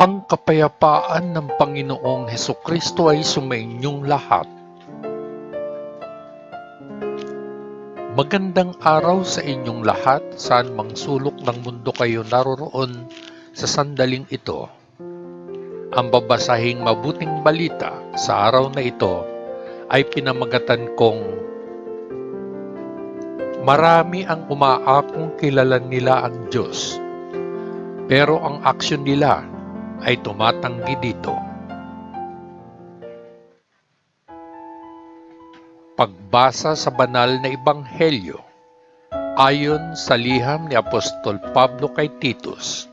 Ang kapayapaan ng Panginoong Hesukristo ay sumainyong lahat. Magandang araw sa inyong lahat, saan mang sulok ng mundo kayo naroroon sa sandaling ito. Ang babasahing mabuting balita sa araw na ito ay pinamagatan kong marami ang umaakong kilala nila ang Diyos, pero ang aksyon nila ay tumatanggi dito. Pagbasa sa banal na ebanghelyo ayon sa liham ni Apostol Pablo kay Titus,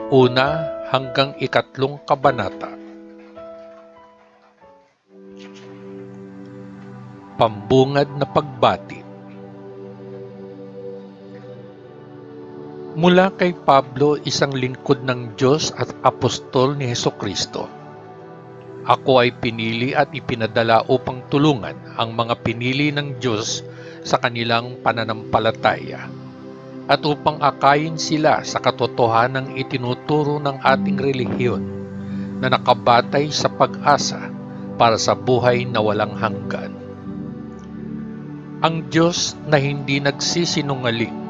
1 hanggang 3 kabanata. Pambungad na pagbati. Mula kay Pablo, isang lingkod ng Diyos at apostol ni Hesukristo. Ako ay pinili at ipinadala upang tulungan ang mga pinili ng Diyos sa kanilang pananampalataya at upang akayin sila sa katotohanang itinuturo ng ating relihiyon na nakabatay sa pag-asa para sa buhay na walang hanggan. Ang Diyos na hindi nagsisinungaling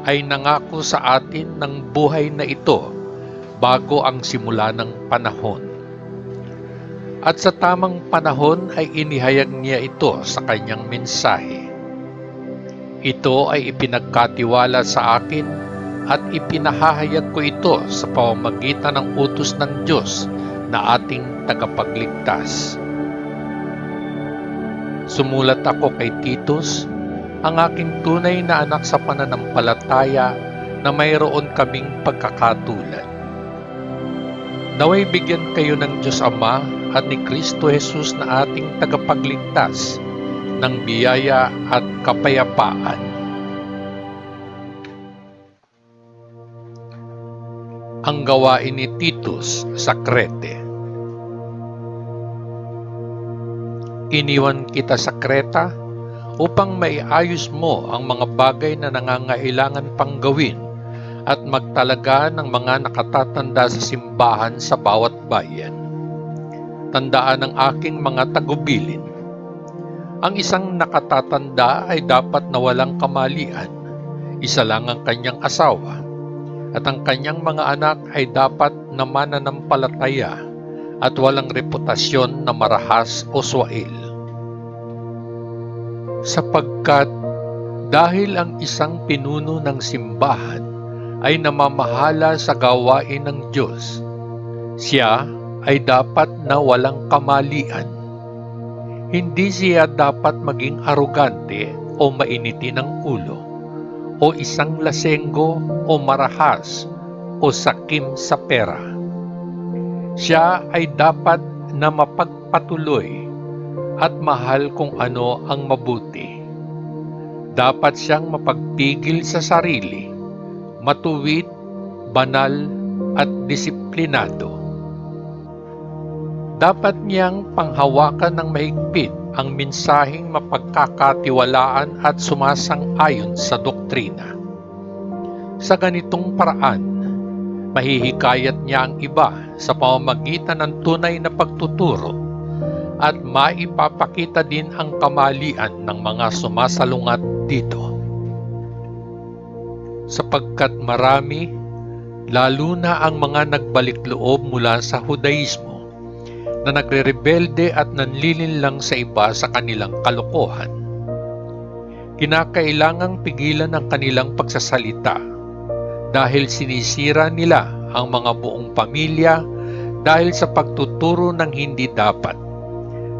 ay nangako sa atin ng buhay na ito bago ang simula ng panahon. At sa tamang panahon ay inihayag niya ito sa kanyang mensahe. Ito ay ipinagkatiwala sa akin at ipinahahayag ko ito sa pamamagitan ng utos ng Diyos na ating tagapagligtas. Sumulat ako kay Titus, ang aking tunay na anak sa pananampalataya na mayroon kaming pagkakatulad. Naway bigyan kayo ng Diyos Ama at ni Kristo Jesus na ating tagapagligtas ng biyaya at kapayapaan. Ang gawain ni Titus sa Krete. Iniwan kita sa Kreta upang maiayos mo ang mga bagay na nangangailangan pang gawin at magtalaga ng mga nakatatanda sa simbahan sa bawat bayan. Tandaan ang aking mga tagubilin. Ang isang nakatatanda ay dapat na walang kamalian, isa lang ang kanyang asawa, at ang kanyang mga anak ay dapat na mananampalataya at walang reputasyon na marahas o swail. Sapagkat dahil ang isang pinuno ng simbahan ay namamahala sa gawain ng Diyos, siya ay dapat na walang kamalian. Hindi siya dapat maging arogante o mainiti ng ulo, o isang lasenggo o marahas o sakim sa pera. Siya ay dapat na mapagpatuloy at mahal kung ano ang mabuti. Dapat siyang mapagpigil sa sarili, matuwid, banal at disiplinado. Dapat niyang panghawakan ng mahigpit ang mensaheng mapagkakatiwalaan at sumasang-ayon sa doktrina. Sa ganitong paraan, mahihikayat niya ang iba sa pamamagitan ng tunay na pagtuturo at maipapakita din ang kamalian ng mga sumasalungat dito. Sapagkat marami, lalo na ang mga nagbalik loob mula sa Hudaismo, na nagre-rebelde at nanlilinlang sa iba sa kanilang kalokohan. Kinakailangang pigilan ang kanilang pagsasalita dahil sinisira nila ang mga buong pamilya dahil sa pagtuturo ng hindi dapat,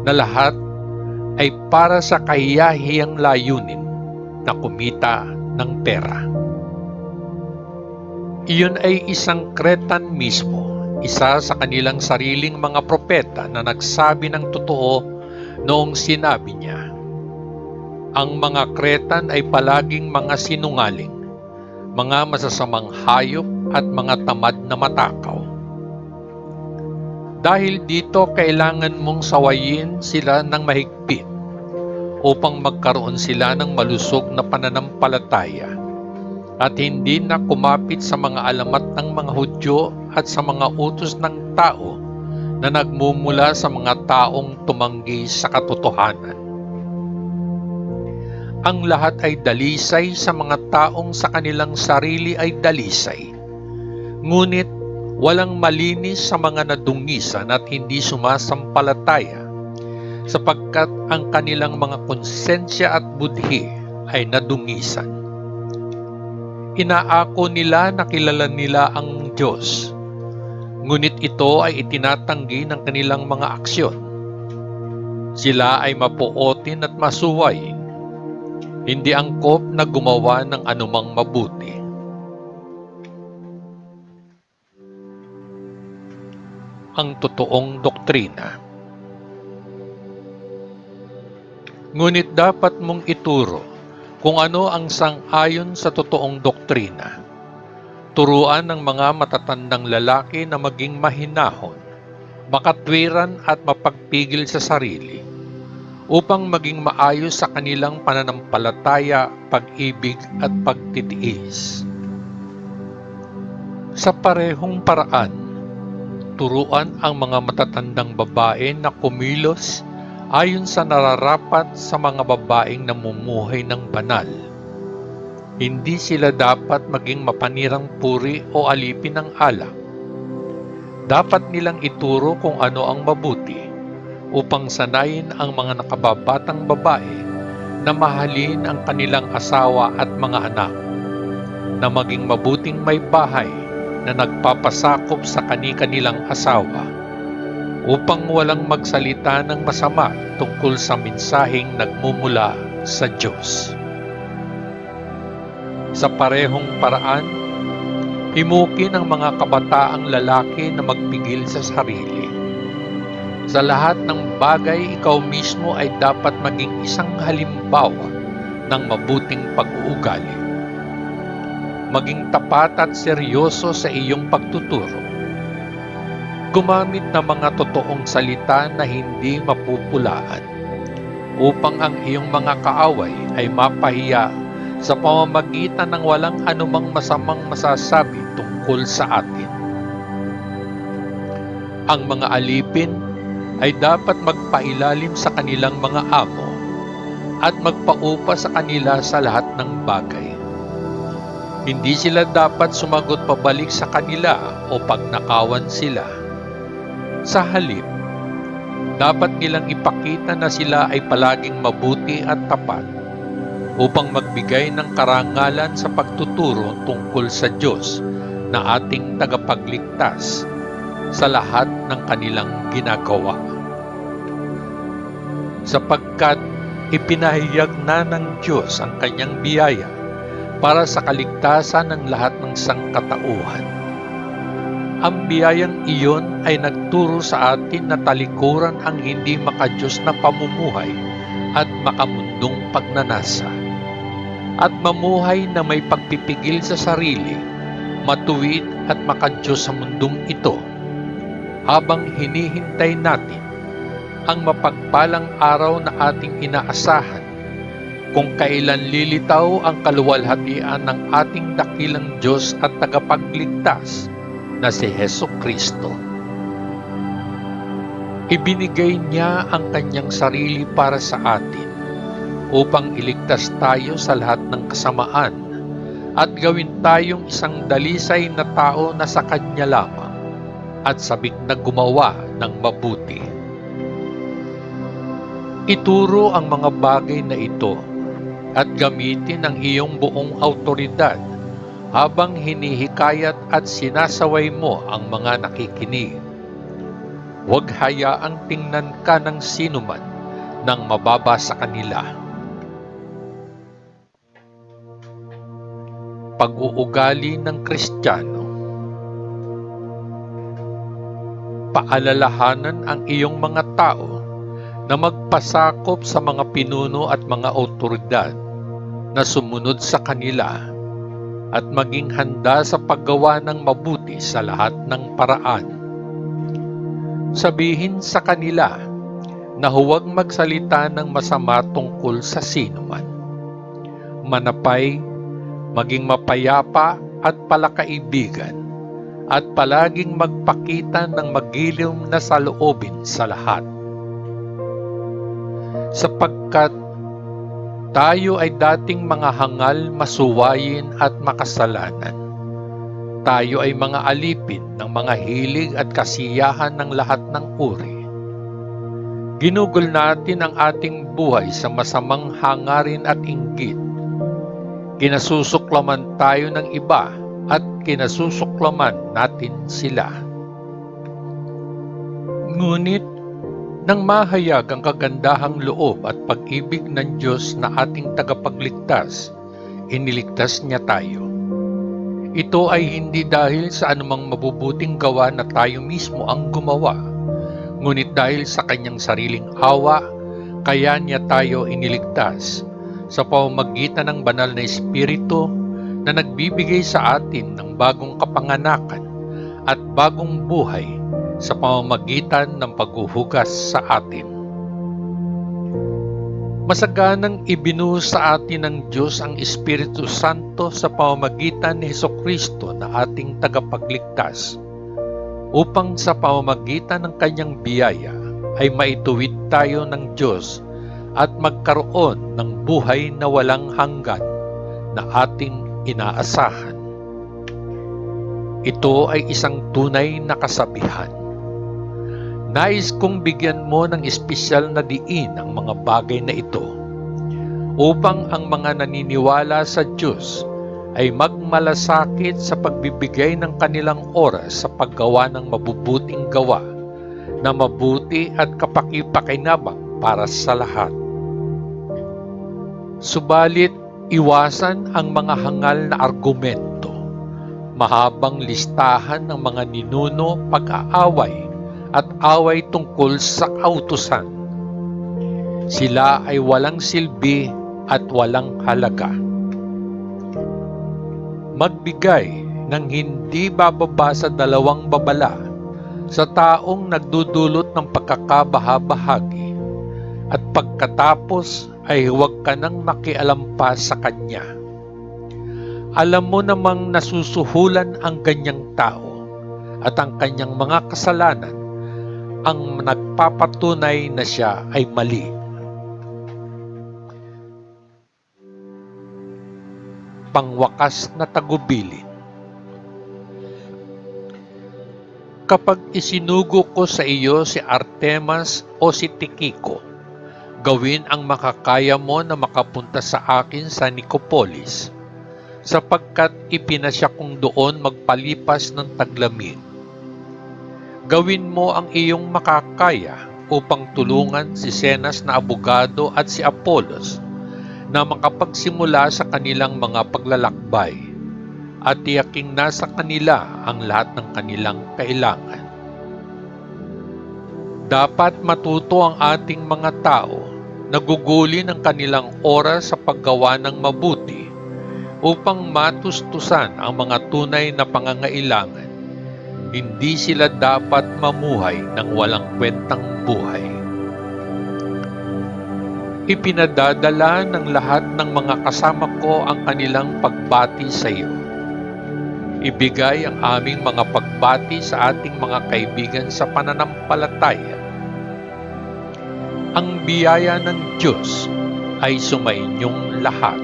na lahat ay para sa kahiyahiyang layunin na kumita ng pera. Iyon ay isang Kretan mismo, isa sa kanilang sariling mga propeta na nagsabi ng totoo noong sinabi niya, ang mga Kretan ay palaging mga sinungaling, mga masasamang hayop at mga tamad na matakaw. Dahil dito kailangan mong sawayin sila ng mahigpit upang magkaroon sila ng malusog na pananampalataya at hindi na kumapit sa mga alamat ng mga Hudyo at sa mga utos ng tao na nagmumula sa mga taong tumanggi sa katotohanan. Ang lahat ay dalisay sa mga taong sa kanilang sarili ay dalisay. Ngunit walang malinis sa mga nadungisan at hindi sumasampalataya, sapagkat ang kanilang mga konsensya at budhi ay nadungisan. Inaako nila na kilala nila ang Diyos, ngunit ito ay itinatanggi ng kanilang mga aksyon. Sila ay mapuotin at masuway, hindi angkop na gumawa ng anumang mabuti. Ang totoong doktrina. Ngunit dapat mong ituro kung ano ang sang-ayon sa totoong doktrina. Turuan ng mga matatandang lalaki na maging mahinahon, makatwiran at mapagpigil sa sarili, upang maging maayos sa kanilang pananampalataya, pag-ibig at pagtitiis. Sa parehong paraan, turuan ang mga matatandang babae na kumilos ayon sa nararapat sa mga babaeng namumuhay ng banal. Hindi sila dapat maging mapanirang puri o alipin ng alak. Dapat nilang ituro kung ano ang mabuti upang sanayin ang mga nakababatang babae na mahalin ang kanilang asawa at mga anak, na maging mabuting may bahay na nagpapasakop sa kani-kanilang asawa, upang walang magsalita ng masama tungkol sa mensaheng nagmumula sa Diyos. Sa parehong paraan, himukin ang mga kabataang lalaki na magpigil sa sarili. Sa lahat ng bagay, ikaw mismo ay dapat maging isang halimbawa ng mabuting pag-uugali. Maging tapat at seryoso sa iyong pagtuturo. Gumamit ng mga totoong salita na hindi mapupulaan, upang ang iyong mga kaaway ay mapahiya sa pamamagitan ng walang anumang masamang masasabi tungkol sa atin. Ang mga alipin ay dapat magpailalim sa kanilang mga amo at magpaupa sa kanila sa lahat ng bagay. Hindi sila dapat sumagot pabalik sa kanila o pagnakawan sila. Sa halip, dapat nilang ipakita na sila ay palaging mabuti at tapat upang magbigay ng karangalan sa pagtuturo tungkol sa Diyos na ating tagapagligtas sa lahat ng kanilang ginagawa. Sapagkat ipinahayag na ng Diyos ang kanyang biyaya para sa kaligtasan ng lahat ng sangkatauhan. Ang biyayang iyon ay nagturo sa atin na talikuran ang hindi makadiyos na pamumuhay at makamundong pagnanasa, at mamuhay na may pagpipigil sa sarili, matuwid at makadiyos sa mundong ito, habang hinihintay natin ang mapagpalang araw na ating inaasahan, kung kailan lilitaw ang kaluwalhatian ng ating dakilang Diyos at tagapagligtas na si Jesucristo. Ibinigay niya ang kanyang sarili para sa atin upang iligtas tayo sa lahat ng kasamaan at gawin tayong isang dalisay na tao na sa kanya lamang at sabik na gumawa ng mabuti. Ituro ang mga bagay na ito at gamitin ang iyong buong autoridad habang hinihikayat at sinasaway mo ang mga nakikinig. Huwag hayaang tingnan ka ng sinuman nang mababa sa kanila. Pag-uugali ng Kristiyano. Paalalahanan ang iyong mga tao na magpasakop sa mga pinuno at mga awtoridad na sumunod sa kanila at maging handa sa paggawa ng mabuti sa lahat ng paraan. Sabihin sa kanila na huwag magsalita ng masama tungkol sa sinuman. Manapay, maging mapayapa at palakaibigan, at palaging magpakita ng magiliw na saloobin sa lahat. Sapagkat tayo ay dating mga hangal, masuwayin at makasalanan. Tayo ay mga alipin ng mga hilig at kasiyahan ng lahat ng uri. Ginugol natin ang ating buhay sa masamang hangarin at inggit. Kinasusuklaman tayo ng iba at kinasusuklaman natin sila. Ngunit, nang mahayag ang kagandahang loob at pag-ibig ng Diyos na ating tagapagligtas, iniligtas niya tayo. Ito ay hindi dahil sa anumang mabubuting gawa na tayo mismo ang gumawa, ngunit dahil sa kanyang sariling awa, kaya niya tayo iniligtas sa pamamagitan ng banal na Espiritu na nagbibigay sa atin ng bagong kapanganakan at bagong buhay sa pamamagitan ng paghuhugas sa atin. Masaganang ibinuhos sa atin ng Diyos ang Espiritu Santo sa pamamagitan ni Hesukristo na ating tagapagligtas, upang sa pamamagitan ng kanyang biyaya ay maituwid tayo ng Diyos at magkaroon ng buhay na walang hanggan na ating inaasahan. Ito ay isang tunay na kasabihan. Nais kong bigyan mo ng espesyal na diin ang mga bagay na ito upang ang mga naniniwala sa Diyos ay magmalasakit sa pagbibigay ng kanilang oras sa paggawa ng mabubuting gawa na mabuti at kapaki-pakinabang para sa lahat. Subalit, iwasan ang mga hangal na argumento, mahabang listahan ng mga ninuno, pag-aaway at away tungkol sa kautusan. Sila ay walang silbi at walang halaga. Magbigay ng hindi bababa sa 2 babala sa taong nagdudulot ng pagkakabahabahagi, at pagkatapos ay huwag ka nang makialam pa sa kanya. Alam mo namang nasusuhulan ang ganyang tao at ang kanyang mga kasalanan ang nagpapatunay na siya ay mali. Pangwakas na tagubilin. Kapag isinugo ko sa iyo si Artemas o si Tikiko, gawin ang makakaya mo na makapunta sa akin sa Nicopolis, sapagkat ipinasya kong doon magpalipas ng taglamig. Gawin mo ang iyong makakaya upang tulungan si Zenas na abogado at si Apollos na makapagsimula sa kanilang mga paglalakbay, at tiyaking nasa kanila ang lahat ng kanilang kailangan. Dapat matuto ang ating mga tao na gugulin ang kanilang oras sa paggawa ng mabuti upang matustusan ang mga tunay na pangangailangan. Hindi sila dapat mamuhay ng walang kwentang buhay. Ipinadadala ng lahat ng mga kasama ko ang kanilang pagbati sa iyo. Ibigay ang aming mga pagbati sa ating mga kaibigan sa pananampalataya. Ang biyaya ng Diyos ay sumainyong lahat.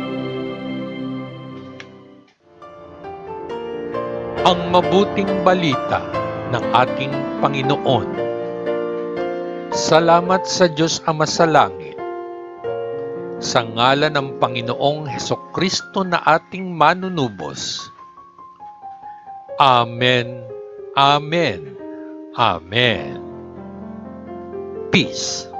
Ang mabuting balita ng ating Panginoon. Salamat sa Diyos Ama sa langit. Sa ngalan ng Panginoong Hesukristo na ating manunubos. Amen. Amen. Amen. Peace.